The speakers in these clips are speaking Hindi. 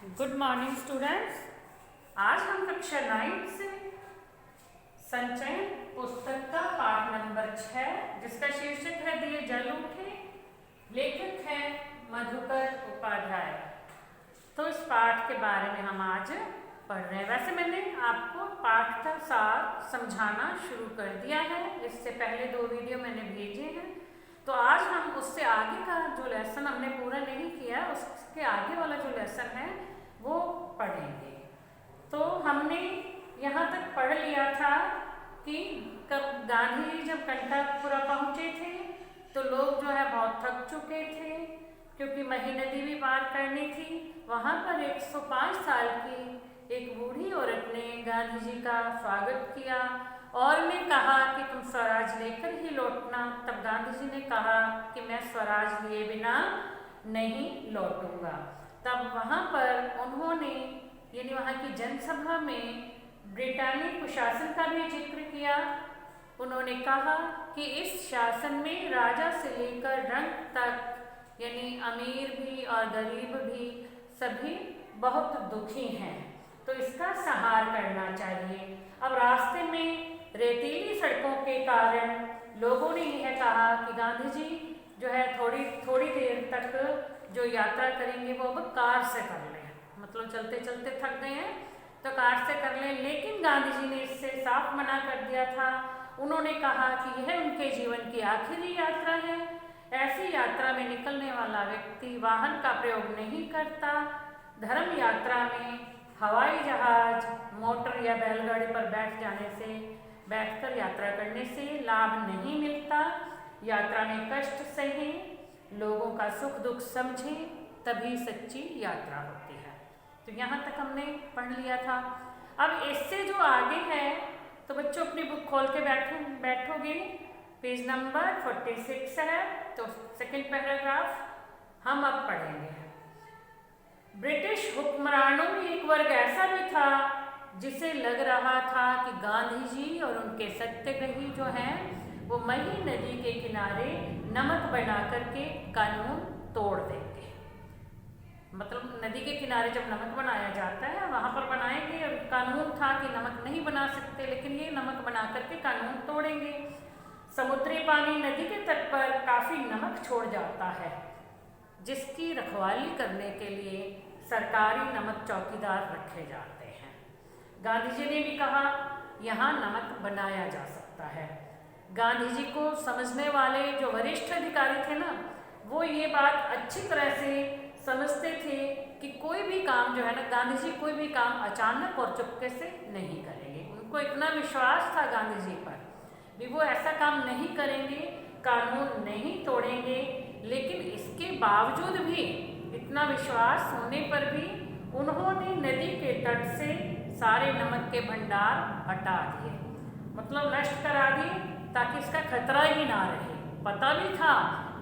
Good morning students. आज हम कक्षा 9 से संचयन पुस्तक का पाठ नंबर 6 जिसका शीर्षक है दिए जल उठे, लेखक है मधुकर उपाध्याय। तो इस पाठ के बारे में हम आज पढ़ रहे हैं। वैसे मैंने आपको पाठ का सार समझाना शुरू कर दिया है, इससे पहले 2 वीडियो मैंने भेजे हैं। तो आज हम उससे आगे का जो लेसन हमने पूरा नहीं किया, उसके आगे वाला जो लेसन है वो पढ़ेंगे। तो हमने यहाँ तक पढ़ लिया था कि कब गांधी जी जब कंटकपुरा पहुँचे थे तो लोग जो है बहुत थक चुके थे, क्योंकि मही नदी भी पार करनी थी। वहाँ पर 105 साल की एक बूढ़ी औरत ने गांधी जी का स्वागत किया और ने कहा कि तुम स्वराज लेकर ही लौटना। तब गांधी जी ने कहा कि मैं स्वराज लिए बिना नहीं लौटूंगा। तब वहाँ पर उन्होंने यानी वहाँ की जनसभा में ब्रिटानिक कुशासन का भी जिक्र किया। उन्होंने कहा कि इस शासन में राजा से लेकर रंक तक यानी अमीर भी और गरीब भी सभी बहुत दुखी हैं, तो इसका संहार करना चाहिए। अब रास्ते में रेतीली सड़कों के कारण लोगों ने यह कहा कि गांधी जी जो है थोड़ी देर तक जो यात्रा करेंगे वो अब कार से कर लें, मतलब चलते चलते थक गए हैं तो कार से कर लें। लेकिन गांधी जी ने इससे साफ मना कर दिया था। उन्होंने कहा कि यह उनके जीवन की आखिरी यात्रा है। ऐसी यात्रा में निकलने वाला व्यक्ति वाहन का प्रयोग नहीं करता। धर्म यात्रा में हवाई जहाज, मोटर या बैलगाड़ी पर बैठकर यात्रा करने से लाभ नहीं मिलता। यात्रा में कष्ट सहें, लोगों का सुख दुख समझें, तभी सच्ची यात्रा होती है। तो यहाँ तक हमने पढ़ लिया था। अब इससे जो आगे है तो बच्चों अपनी बुक खोल के बैठोगे, पेज नंबर 46 है, तो सेकंड पैराग्राफ हम अब पढ़ेंगे। ब्रिटिश हुक्मरानों में एक वर्ग ऐसा भी था जिसे लग रहा था कि गांधी जी और उनके सत्याग्रही जो हैं वो मही नदी के किनारे नमक बना करके कानून तोड़ देंगे। मतलब नदी के किनारे जब नमक बनाया जाता है वहाँ पर बनाएंगे, और कानून था कि नमक नहीं बना सकते, लेकिन ये नमक बना करके कानून तोड़ेंगे। समुद्री पानी नदी के तट पर काफ़ी नमक छोड़ जाता है, जिसकी रखवाली करने के लिए सरकारी नमक चौकीदार रखे जाते हैं। गांधी जी ने भी कहा यहाँ नमक बनाया जा सकता है। गांधी जी को समझने वाले जो वरिष्ठ अधिकारी थे ना, वो ये बात अच्छी तरह से समझते थे कि कोई भी काम जो है ना, गांधी जी कोई भी काम अचानक और चुपके से नहीं करेंगे। उनको इतना विश्वास था गांधी जी पर भी, वो ऐसा काम नहीं करेंगे, कानून नहीं तोड़ेंगे। लेकिन इसके बावजूद भी, इतना विश्वास होने पर भी, उन्होंने नदी के तट से सारे नमक के भंडार हटा दिए, मतलब नष्ट करा दिए, ताकि इसका खतरा ही ना रहे। पता भी था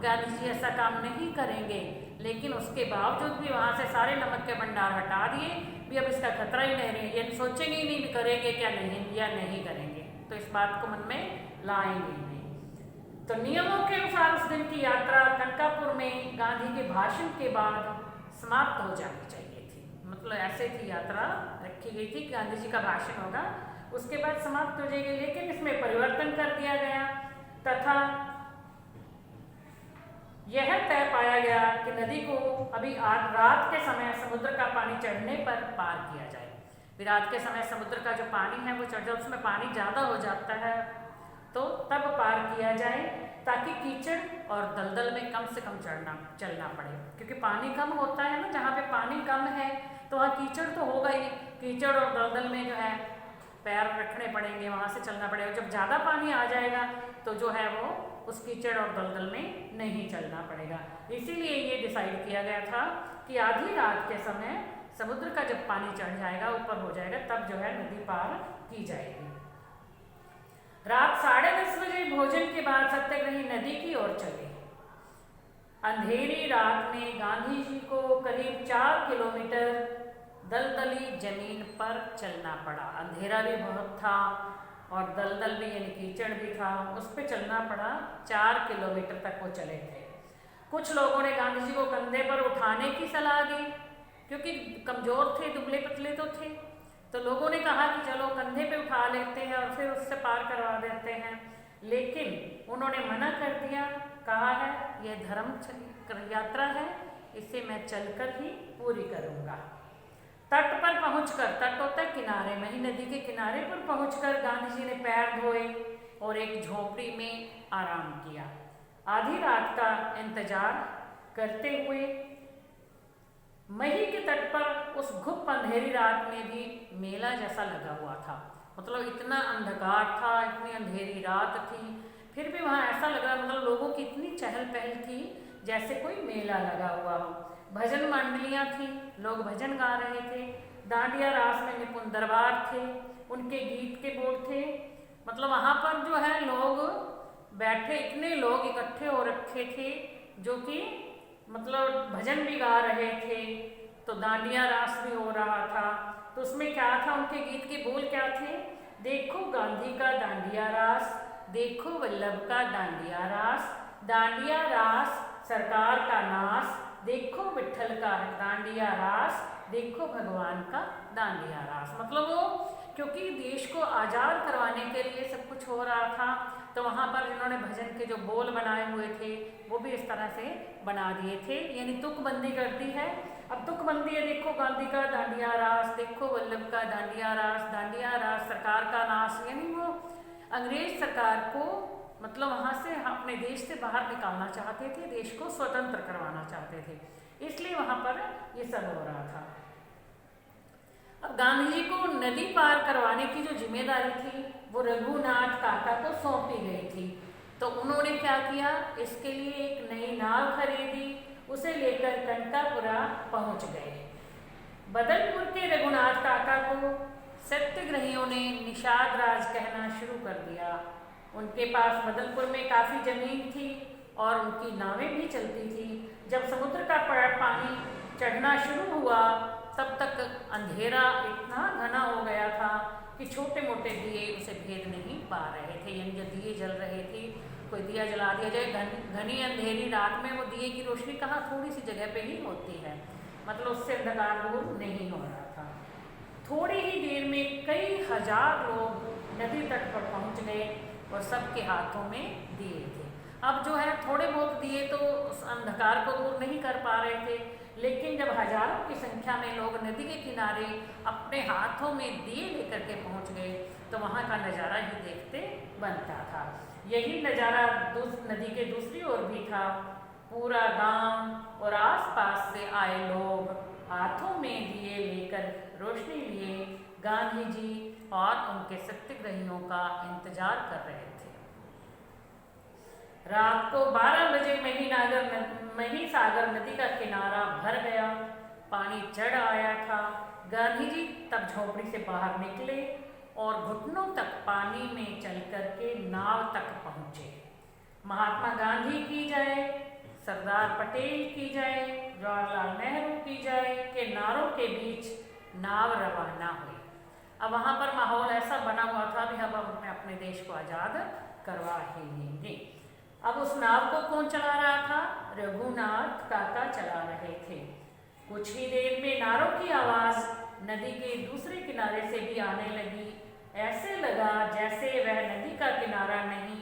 गांधी जी ऐसा काम नहीं करेंगे, लेकिन उसके बावजूद भी वहाँ से सारे नमक के भंडार हटा दिए भी, अब इसका खतरा ही नहीं रहे। ये सोचेंगे ही नहीं करेंगे क्या नहीं या नहीं करेंगे, तो इस बात को मन में लाएंगे नहीं। तो नियमों के अनुसार उस दिन की यात्रा कंटकपुर में गांधी के भाषण के बाद समाप्त हो जानी चाहिए थी। मतलब ऐसे थी यात्रा रखी गई थी कि गांधी जी का भाषण होगा, उसके बाद समाप्त हो जाएगी। लेकिन इसमें परिवर्तन कर दिया गया तथा यह तय पाया गया कि नदी को अभी रात के समय समुद्र का पानी चढ़ने पर पार किया जाए। फिर रात के समय समुद्र का जो पानी है वो चढ़ जाए, उसमें पानी ज़्यादा हो जाता है, तो तब पार किया जाए, ताकि कीचड़ और दलदल में कम से कम चलना पड़े। क्योंकि पानी कम होता है ना, जहाँ पे पानी कम है तो वहाँ कीचड़ तो होगा ही। कीचड़ और दलदल में जो है पैर रखने पड़ेंगे, वहाँ से चलना पड़ेगा। जब ज़्यादा पानी आ जाएगा तो जो है वो उस कीचड़ और दलदल में नहीं चलना पड़ेगा। इसीलिए ये डिसाइड किया गया था कि आधी रात के समय समुद्र का जब पानी चढ़ जाएगा, ऊपर हो जाएगा, तब जो है नदी पार की जाएगी। रात 10:30 बजे भोजन के बाद सत्याग्रही नदी की ओर चले। अंधेरी रात में गांधी जी को करीब 4 किलोमीटर दलदली जमीन पर चलना पड़ा। अंधेरा भी बहुत था और दलदल भी यानी कीचड़ भी था, उस पर चलना पड़ा। 4 किलोमीटर तक वो चले थे। कुछ लोगों ने गांधी जी को कंधे पर उठाने की सलाह दी, क्योंकि कमज़ोर थे, दुबले पतले तो थे। तो लोगों ने कहा कि चलो कंधे पे उठा लेते हैं और फिर उससे पार करवा देते हैं, लेकिन उन्होंने मना कर दिया। कहा है यह धर्म यात्रा है, इसे मैं चलकर ही पूरी करूँगा। तट पर पहुंचकर, तट होता है किनारे, मही नदी के किनारे पर पहुंचकर गांधी जी ने पैर धोए और एक झोपड़ी में आराम किया। आधी रात का इंतजार करते हुए मही के तट पर उस घुप अंधेरी रात में भी मेला जैसा लगा हुआ था। मतलब इतना अंधकार था, इतनी अंधेरी रात थी, फिर भी वहाँ ऐसा लग रहा, मतलब लोगों की इतनी चहल पहल थी जैसे कोई मेला लगा हुआ हो। भजन मंडलियाँ थी, लोग भजन गा रहे थे। डांडिया रास में निपुण दरबार थे, उनके गीत के बोल थे। मतलब वहाँ पर जो है लोग बैठे, इतने लोग इकट्ठे हो रखे थे जो कि मतलब भजन भी गा रहे थे। तो डांडिया रास भी हो रहा था। तो उसमें क्या था, उनके गीत के बोल क्या थे? देखो गांधी का डांडिया रास, देखो वल्लभ का डांडिया रास, डांडिया रास सरकार का नाश, देखो विट्ठल का डांडिया रास, देखो भगवान का डांडिया रास। मतलब वो क्योंकि देश को आज़ाद करवाने के लिए सब कुछ हो रहा था, तो वहाँ पर जिन्होंने भजन के जो बोल बनाए हुए थे वो भी इस तरह से बना दिए थे, यानी तुकबंदी कर दी है। अब तुकबंदी है, देखो गांधी का डांडिया रास, देखो वल्लभ का डांडिया रास, डांडिया रास सरकार का नाश, यानी वो अंग्रेज सरकार को मतलब वहाँ से अपने देश से बाहर निकालना चाहते थे, देश को स्वतंत्र करवाना चाहते थे, इसलिए वहाँ पर ये सब हो रहा था। अब गांधी जी को नदी पार करवाने की जो जिम्मेदारी थी वो रघुनाथ काका को सौंपी गई थी। तो उन्होंने क्या किया, इसके लिए एक नई नाव खरीदी, उसे लेकर कनकापुरा पहुँच गए। बदलपुर के रघुनाथ काका को सत्याग्रहियों ने निषाद राज कहना शुरू कर दिया। उनके पास बदलपुर में काफ़ी ज़मीन थी और उनकी नावें भी चलती थी। जब समुद्र का पानी चढ़ना शुरू हुआ तब तक अंधेरा इतना घना हो गया था कि छोटे मोटे दिए उसे भेद नहीं पा रहे थे, यानी जो दिए जल रहे थे, कोई दिया जला दिया जाए घनी अंधेरी रात में, वो दिए की रोशनी कहाँ थोड़ी सी जगह पे ही होती है, मतलब उससे अंधकार दूर नहीं हो रहा था। थोड़ी ही देर में कई हजार लोग नदी तट पर पहुँच गए और सबके हाथों में दिए थे। अब जो है थोड़े बहुत दिए तो उस अंधकार को दूर नहीं कर पा रहे थे, लेकिन जब हजारों की संख्या में लोग नदी के किनारे अपने हाथों में दिए लेकर के पहुंच गए तो वहाँ का नज़ारा ही देखते बनता था। यही नज़ारा नदी के दूसरी ओर भी था। पूरा गांव और आसपास से आए लोग हाथों में दिए लेकर रोशनी लिए गांधी जी और उनके सत्याग्रहियों का इंतजार कर रहे थे। रात को 12 बजे महीसागर नदी का किनारा भर गया, पानी चढ़ आया था। गांधी जी तब झोपड़ी से बाहर निकले और घुटनों तक पानी में चल करके नाव तक पहुँचे। महात्मा गांधी की जाए, सरदार पटेल की जाए, जवाहरलाल नेहरू की जाए के नारों के बीच नाव रवाना हुई। अब वहाँ पर माहौल ऐसा बना हुआ था भी हम अपने देश को आज़ाद करवा ही लेंगे। अब उस नाव को कौन चला रहा था? रघुनाथ काका चला रहे थे। कुछ ही देर में नारों की आवाज़ नदी के दूसरे किनारे से भी आने लगी। ऐसे लगा जैसे वह नदी का किनारा नहीं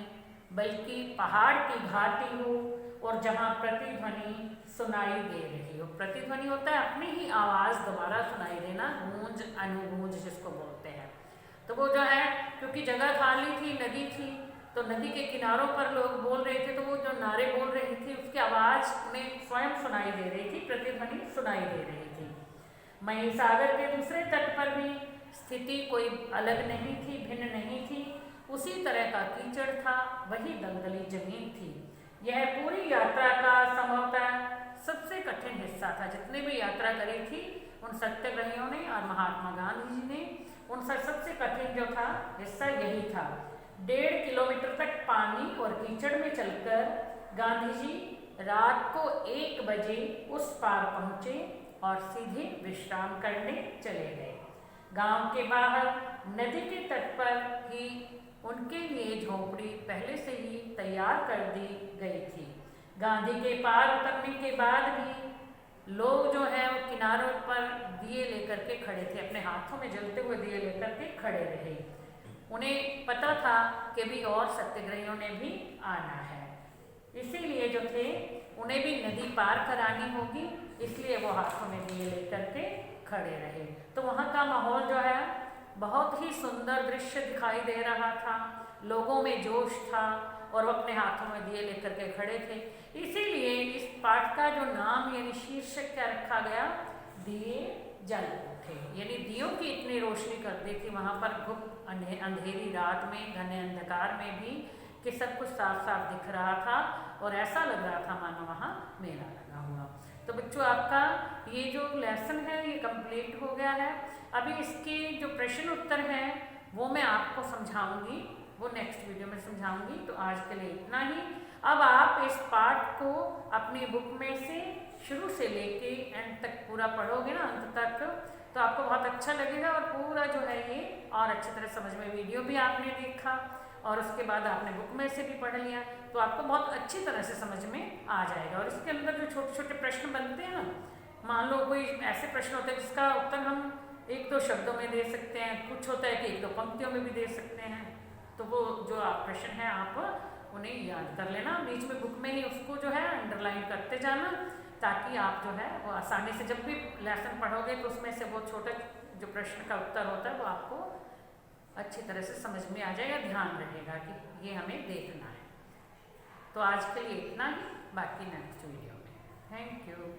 बल्कि पहाड़ की घाटी हो और जहाँ प्रतिध्वनि सुनाई दे रही हो। प्रतिध्वनि होता है अपनी ही आवाज़ दोबारा सुनाई देना, गूंज, अनुगूंज जिसको बोलते हैं। तो वो जो है क्योंकि जगह खाली थी, नदी थी, तो नदी के किनारों पर लोग बोल रहे थे, तो वो जो नारे बोल रही थी उसकी आवाज़ उन्हें स्वयं सुनाई दे रही थी, प्रतिध्वनि सुनाई दे रही थी। महीसागर के दूसरे तट पर भी स्थिति कोई अलग नहीं थी, भिन्न नहीं थी। उसी तरह का कीचड़ था, वही दलदली जमीन थी। यह पूरी यात्रा का संभवतः सबसे कठिन हिस्सा था। जितने भी यात्रा करी थी उन सत्याग्रहियों ने और महात्मा गांधी जी ने, उन सबसे कठिन जो था हिस्सा यही था। 1.5 किलोमीटर तक पानी और कीचड़ में चलकर गांधी जी रात को 1 बजे उस पार पहुँचे और सीधे विश्राम करने चले गए। गांव के बाहर नदी के तट पर ही उनके लिए झोपड़ी पहले से ही तैयार कर दी गई थी। गांधी के पार उतरने के बाद भी लोग जो है वो किनारों पर दिए लेकर के खड़े थे, अपने हाथों में जलते हुए दिए लेकर के खड़े रहे। उन्हें पता था कि भी और सत्याग्रहियों ने भी आना है, इसीलिए जो थे उन्हें भी नदी पार करानी होगी, इसलिए वो हाथों में दिए लेकर के खड़े रहे। तो वहाँ का माहौल जो है बहुत ही सुंदर दृश्य दिखाई दे रहा था, लोगों में जोश था और वो अपने हाथों में दिए लेकर के खड़े थे। इसीलिए इस पाठ का जो नाम यानी शीर्षक क्या रखा गया, दिए जल उठे, यानी दियों की इतनी रोशनी कर दी थी वहाँ पर गुप्त अंधेरी रात में, घने अंधकार में भी, कि सब कुछ साफ साफ दिख रहा था और ऐसा लग रहा था मानो वहाँ मेला लगा हुआ। तो बच्चों आपका ये जो लेसन है ये कंप्लीट हो गया है। अभी इसके जो प्रश्न उत्तर हैं वो मैं आपको समझाऊंगी, वो नेक्स्ट वीडियो में समझाऊंगी। तो आज के लिए इतना ही। अब आप इस पाठ को अपनी बुक में से शुरू से लेके एंड तक पूरा पढ़ोगे ना, अंत तक, तो आपको बहुत अच्छा लगेगा और पूरा जो है ये और अच्छी तरह समझ में, वीडियो भी आपने देखा और उसके बाद आपने बुक में से भी पढ़ लिया, तो आपको बहुत अच्छी तरह से समझ में आ जाएगा। और इसके अंदर जो छोटे छोटे प्रश्न बनते हैं ना, मान लो कोई ऐसे प्रश्न होते हैं जिसका उत्तर हम एक दो शब्दों में दे सकते हैं, कुछ होता है कि एक दो पंक्तियों में भी दे सकते हैं, तो वो जो आप प्रश्न है आप उन्हें याद कर लेना, बीच में बुक में ही उसको जो है अंडरलाइन करते जाना, ताकि आप जो है वो आसानी से जब भी लेसन पढ़ोगे तो उसमें से वो छोटा जो प्रश्न का उत्तर होता है वो आपको अच्छी तरह से समझ में आ जाएगा, ध्यान रहेगा कि ये हमें देखना है। तो आज के लिए इतना ही, बाकी नेक्स्ट वीडियो में। Thank you.